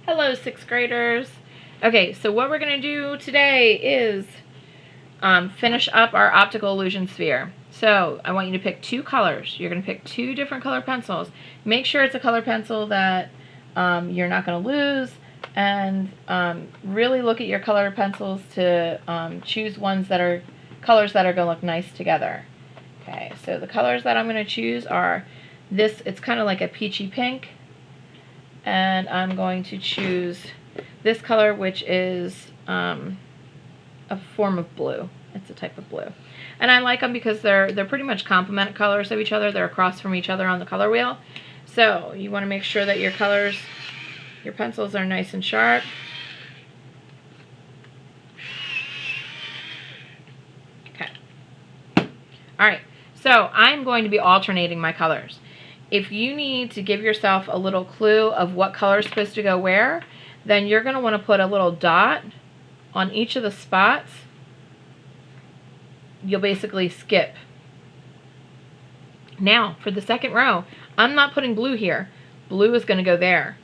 Hello, sixth graders. Okay, so what we're going to do today is finish up our optical illusion sphere. So I want you to pick two colors. You're going to pick two different color pencils. Make sure it's a color pencil that you're not going to lose, and really look at your color pencils to choose ones that are colors that are going to look nice together. Okay, so the colors that I'm going to choose are this. It's kind of like a peachy pink. And I'm going to choose this color, which is a form of blue. It's a type of blue. And I like them because they're pretty much complementary colors of each other. They're across from each other on the color wheel. So you want to make sure that your colors, your pencils are nice and sharp. Okay. Alright, so I'm going to be alternating my colors. If you need to give yourself a little clue of what color is supposed to go where, then you're going to want to put a little dot on each of the spots. You'll basically skip. Now, for the second row, I'm not putting blue here. Blue is going to go there.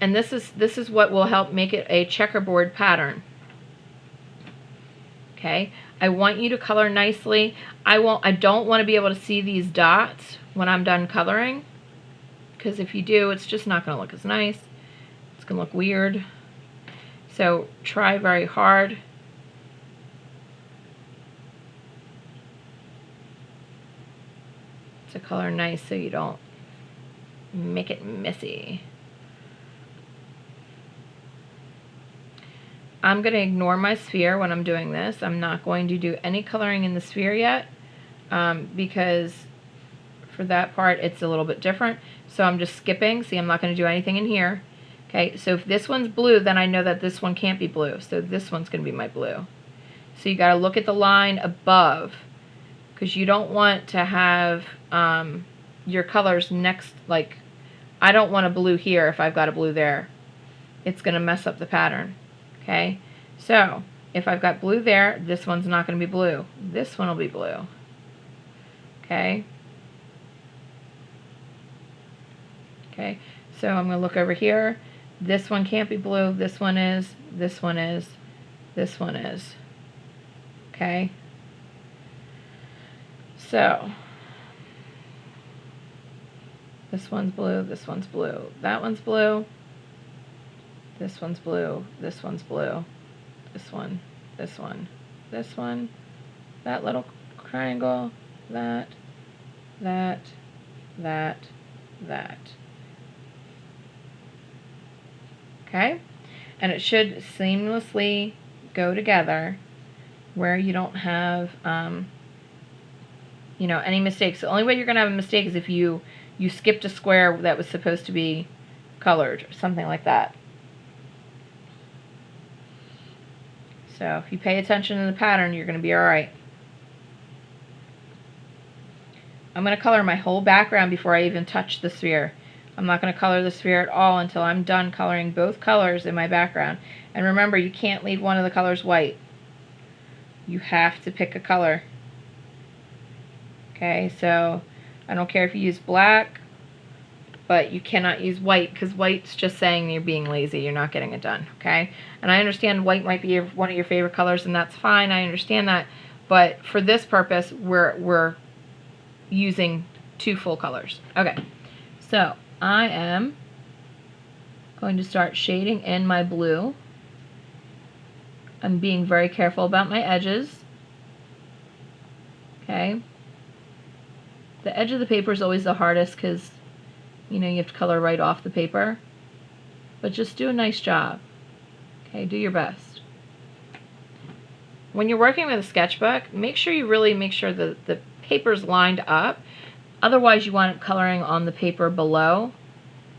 And this is what will help make it a checkerboard pattern. Okay, I want you to color nicely. I don't want to be able to see these dots when I'm done coloring, because if you do, it's just not going to look as nice. It's going to look weird. So try very hard to color nice so you don't make it messy. I'm going to ignore my sphere when I'm doing this. I'm not going to do any coloring in the sphere yet because for that part it's a little bit different. So I'm just skipping. See, I'm not going to do anything in here. Okay, so if this one's blue, then I know that this one can't be blue. So this one's going to be my blue. So you got to look at the line above, because you don't want to have your colors next. Like, I don't want a blue here if I've got a blue there. It's going to mess up the pattern. Okay, so if I've got blue there, this one's not going to be blue. This one will be blue. Okay. Okay, so I'm going to look over here. This one can't be blue. This one is. This one is. This one is. Okay. So this one's blue. This one's blue. That one's blue. This one's blue, this one's blue, this one, this one, this one, that little triangle, that, that, that, that. Okay? And it should seamlessly go together where you don't have, any mistakes. The only way you're going to have a mistake is if you skipped a square that was supposed to be colored or something like that. So if you pay attention to the pattern, you're going to be alright. I'm going to color my whole background before I even touch the sphere. I'm not going to color the sphere at all until I'm done coloring both colors in my background. And remember, you can't leave one of the colors white. You have to pick a color. Okay, so I don't care if you use black, but you cannot use white, because white's just saying you're being lazy. You're not getting it done, okay? And I understand white might be one of your favorite colors, and that's fine. I understand that. But for this purpose, we're using two full colors. Okay, so I am going to start shading in my blue. I'm being very careful about my edges. Okay. The edge of the paper is always the hardest because you have to color right off the paper, but just do a nice job. Okay, do your best. When you're working with a sketchbook, make sure you really make sure that the paper's lined up. Otherwise, you wind up coloring on the paper below,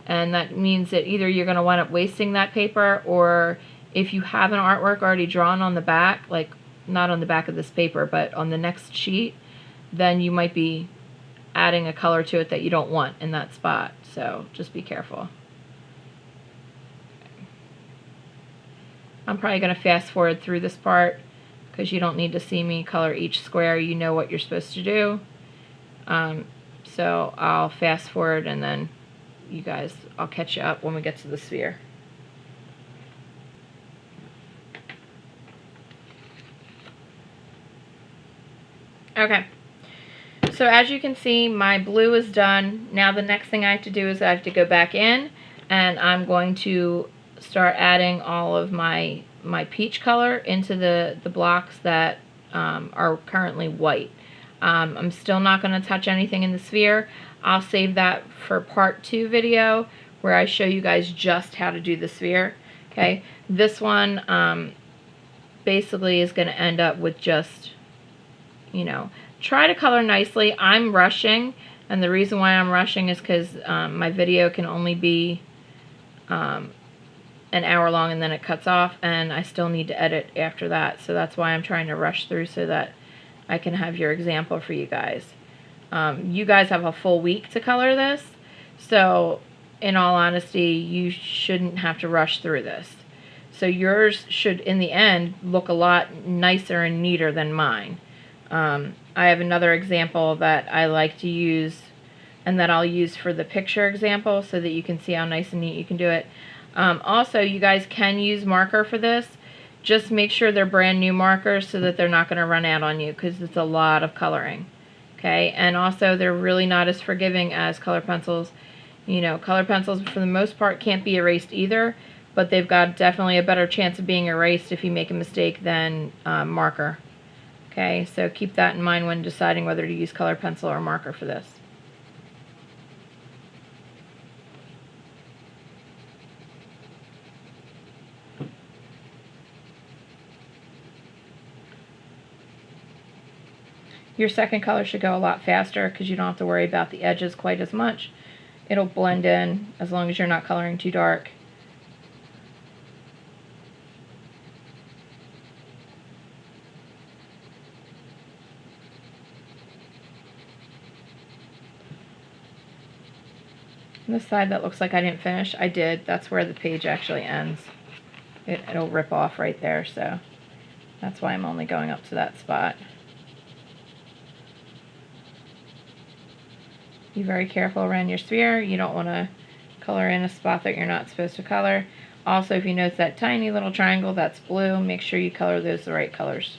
and that means that either you're going to wind up wasting that paper, or if you have an artwork already drawn on the back, like not on the back of this paper, but on the next sheet, then you might be adding a color to it that you don't want in that spot. So just be careful. I'm probably going to fast forward through this part because you don't need to see me color each square. You know what you're supposed to do. So I'll fast forward, and then I'll catch you up when we get to the sphere. Okay. So as you can see, my blue is done. Now the next thing I have to do is I have to go back in, and I'm going to start adding all of my peach color into the blocks that are currently white. I'm still not going to touch anything in the sphere. I'll save that for part 2 video where I show you guys just how to do the sphere. Okay, this one basically is going to end up with just, you know, try to color nicely. I'm rushing, and the reason why I'm rushing is because my video can only be an hour long and then it cuts off, and I still need to edit after that. So that's why I'm trying to rush through so that I can have your example for you guys. You guys have a full week to color this, so in all honesty, you shouldn't have to rush through this. So yours should, in the end, look a lot nicer and neater than mine. I have another example that I like to use and that I'll use for the picture example so that you can see how nice and neat you can do it. Also, you guys can use marker for this. Just make sure they're brand new markers so that they're not going to run out on you, because it's a lot of coloring. Okay, and also they're really not as forgiving as color pencils. You know, color pencils for the most part can't be erased either, but they've got definitely a better chance of being erased if you make a mistake than marker. Okay, so keep that in mind when deciding whether to use color pencil or marker for this. Your second color should go a lot faster because you don't have to worry about the edges quite as much. It'll blend in as long as you're not coloring too dark. And this side that looks like I didn't finish, I did. That's where the page actually ends. It'll rip off right there, so that's why I'm only going up to that spot. Be very careful around your sphere. You don't want to color in a spot that you're not supposed to color. Also, if you notice that tiny little triangle that's blue, make sure you color those the right colors.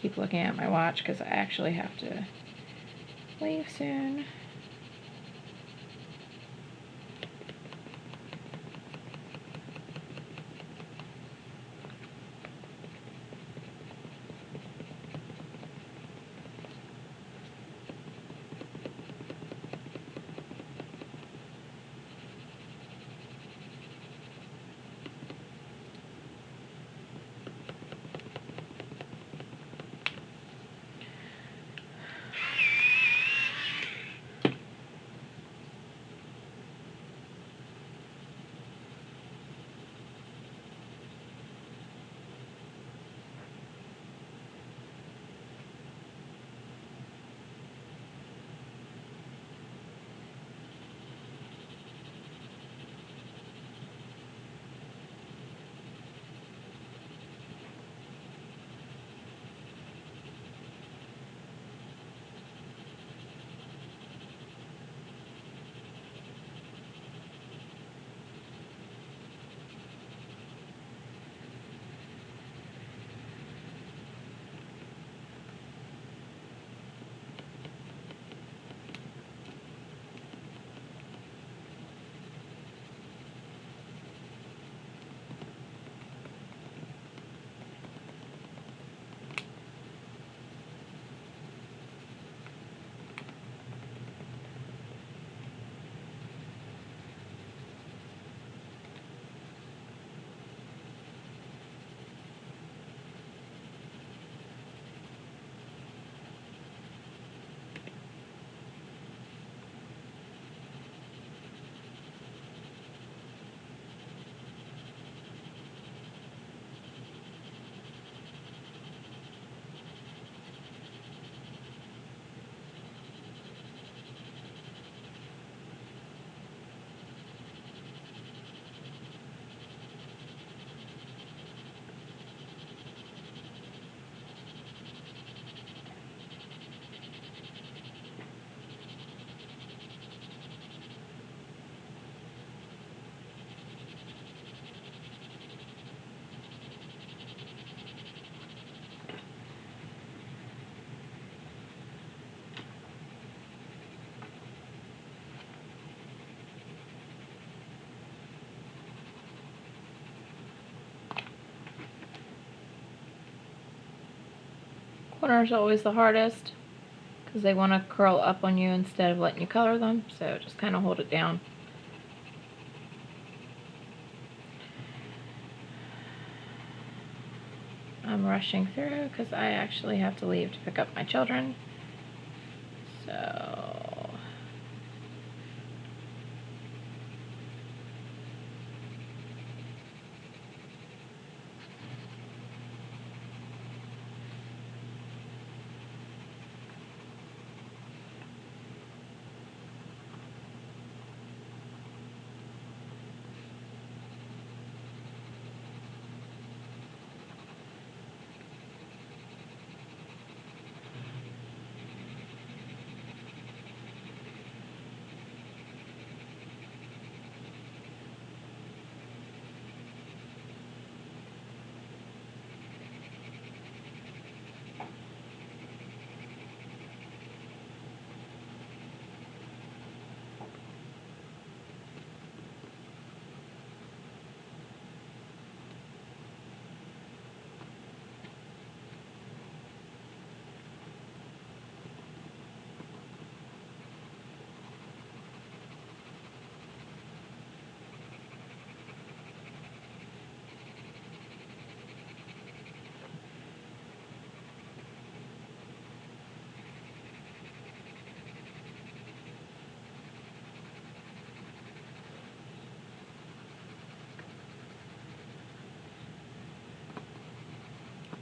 Keep looking at my watch because I actually have to leave soon. Corners are always the hardest because they want to curl up on you instead of letting you color them, so just kind of hold it down. I'm rushing through because I actually have to leave to pick up my children. So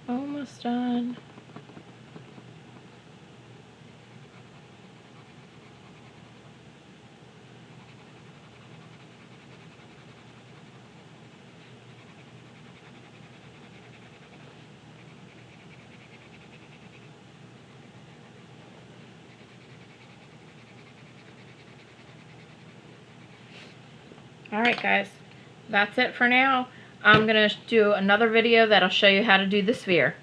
almost done. Alright guys, that's it for now. I'm going to do another video that'll show you how to do the sphere.